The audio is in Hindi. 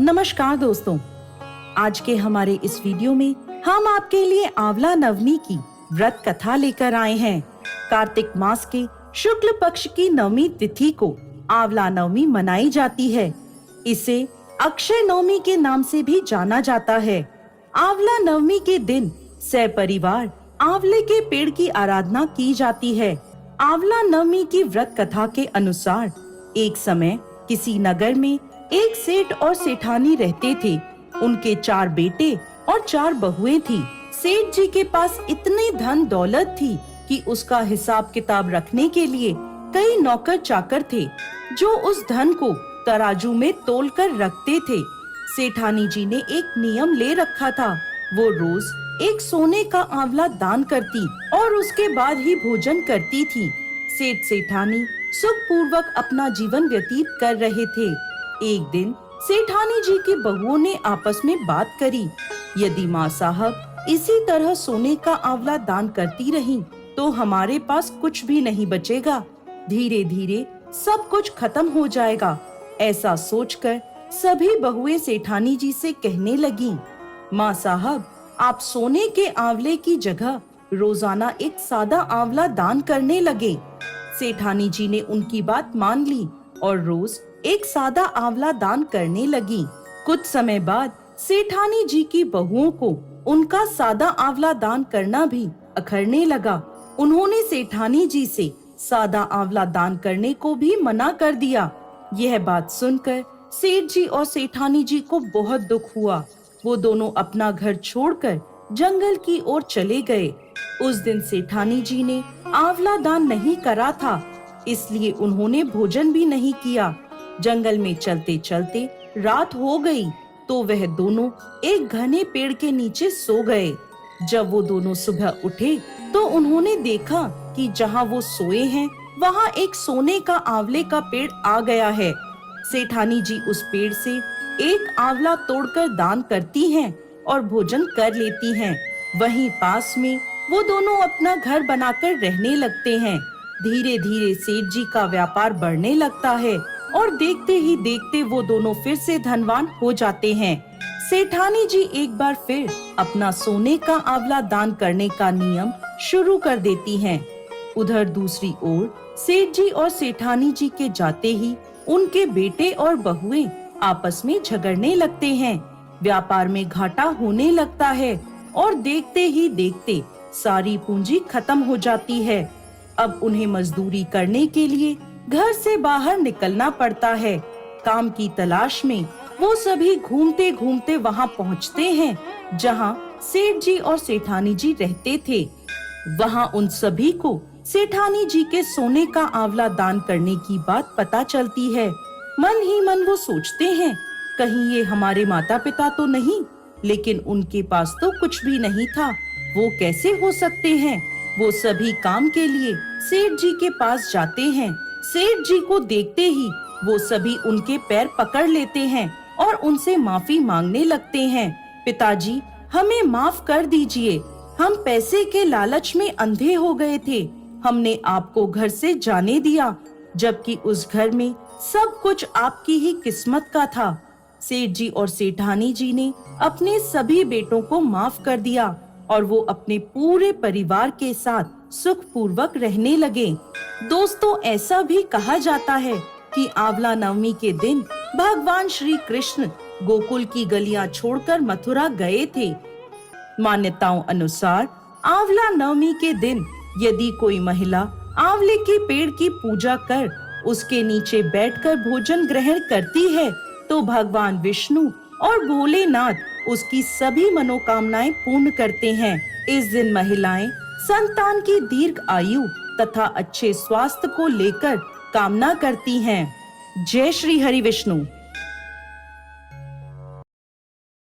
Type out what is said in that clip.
नमस्कार दोस्तों, आज के हमारे इस वीडियो में हम आपके लिए आंवला नवमी की व्रत कथा लेकर आए हैं। कार्तिक मास के शुक्ल पक्ष की नवमी तिथि को आंवला नवमी मनाई जाती है। इसे अक्षय नवमी के नाम से भी जाना जाता है। आंवला नवमी के दिन सपरिवार आंवले के पेड़ की आराधना की जाती है। आंवला नवमी की व्रत कथा के अनुसार एक समय किसी नगर में एक सेठ और सेठानी रहते थे। उनके 4 बेटे और 4 बहुएं थी। सेठ जी के पास इतनी धन दौलत थी कि उसका हिसाब किताब रखने के लिए कई नौकर चाकर थे जो उस धन को तराजू में तोलकर रखते थे। सेठानी जी ने एक नियम ले रखा था, वो रोज एक सोने का आंवला दान करती और उसके बाद ही भोजन करती थी। सेठ सेठानी सुख पूर्वक अपना जीवन व्यतीत कर रहे थे। एक दिन सेठानी जी की बहुओं ने आपस में बात करी, यदि माँ साहब इसी तरह सोने का आंवला दान करती रहीं, तो हमारे पास कुछ भी नहीं बचेगा। धीरे धीरे सब कुछ खत्म हो जाएगा। ऐसा सोचकर सभी बहुएं सेठानी जी से कहने लगी, माँ साहब आप सोने के आंवले की जगह रोजाना एक सादा आंवला दान करने लगे। सेठानी जी ने उनकी बात मान ली और रोज एक सादा आंवला दान करने लगी। कुछ समय बाद सेठानी जी की बहुओं को उनका सादा आंवला दान करना भी अखरने लगा। उन्होंने सेठानी जी से सादा आंवला दान करने को भी मना कर दिया। यह बात सुनकर सेठ जी और सेठानी जी को बहुत दुख हुआ। वो दोनों अपना घर छोड़कर जंगल की ओर चले गए। उस दिन सेठानी जी ने आंवला दान नहीं करा था, इसलिए उन्होंने भोजन भी नहीं किया। जंगल में चलते चलते रात हो गई तो वह दोनों एक घने पेड़ के नीचे सो गए। जब वो दोनों सुबह उठे तो उन्होंने देखा कि जहाँ वो सोए हैं वहाँ एक सोने का आंवले का पेड़ आ गया है। सेठानी जी उस पेड़ से एक आंवला तोड़कर दान करती हैं और भोजन कर लेती हैं। वहीं पास में वो दोनों अपना घर बनाकर रहने लगते हैं। धीरे धीरे सेठ जी का व्यापार बढ़ने लगता है और देखते ही देखते वो दोनों फिर से धनवान हो जाते हैं। सेठानी जी एक बार फिर अपना सोने का आंवला दान करने का नियम शुरू कर देती हैं। उधर दूसरी ओर सेठ जी और सेठानी जी के जाते ही उनके बेटे और बहुएं आपस में झगड़ने लगते हैं। व्यापार में घाटा होने लगता है और देखते ही देखते सारी पूंजी खत्म हो जाती है। अब उन्हें मजदूरी करने के लिए घर से बाहर निकलना पड़ता है। काम की तलाश में वो सभी घूमते घूमते वहाँ पहुँचते हैं जहाँ सेठ जी और सेठानी जी रहते थे। वहाँ उन सभी को सेठानी जी के सोने का आंवला दान करने की बात पता चलती है। मन ही मन वो सोचते हैं, कहीं ये हमारे माता पिता तो नहीं, लेकिन उनके पास तो कुछ भी नहीं था, वो कैसे हो सकते हैं। वो सभी काम के लिए सेठ जी के पास जाते हैं। सेठ जी को देखते ही वो सभी उनके पैर पकड़ लेते हैं और उनसे माफी मांगने लगते हैं। पिताजी हमें माफ कर दीजिए, हम पैसे के लालच में अंधे हो गए थे। हमने आपको घर से जाने दिया, जबकि उस घर में सब कुछ आपकी ही किस्मत का था। सेठ जी और सेठानी जी ने अपने सभी बेटों को माफ कर दिया और वो अपने पूरे परिवार के साथ सुख पूर्वक रहने लगे। दोस्तों, ऐसा भी कहा जाता है कि आंवला नवमी के दिन भगवान श्री कृष्ण गोकुल की गलियां छोड़कर मथुरा गए थे। मान्यताओं अनुसार आंवला नवमी के दिन यदि कोई महिला आंवले के पेड़ की पूजा कर उसके नीचे बैठकर भोजन ग्रहण करती है तो भगवान विष्णु और भोलेनाथ उसकी सभी मनोकामनाएं पूर्ण करते हैं। इस दिन महिलाएं संतान की दीर्घ आयु तथा अच्छे स्वास्थ्य को लेकर कामना करती हैं। जय श्री हरि विष्णु।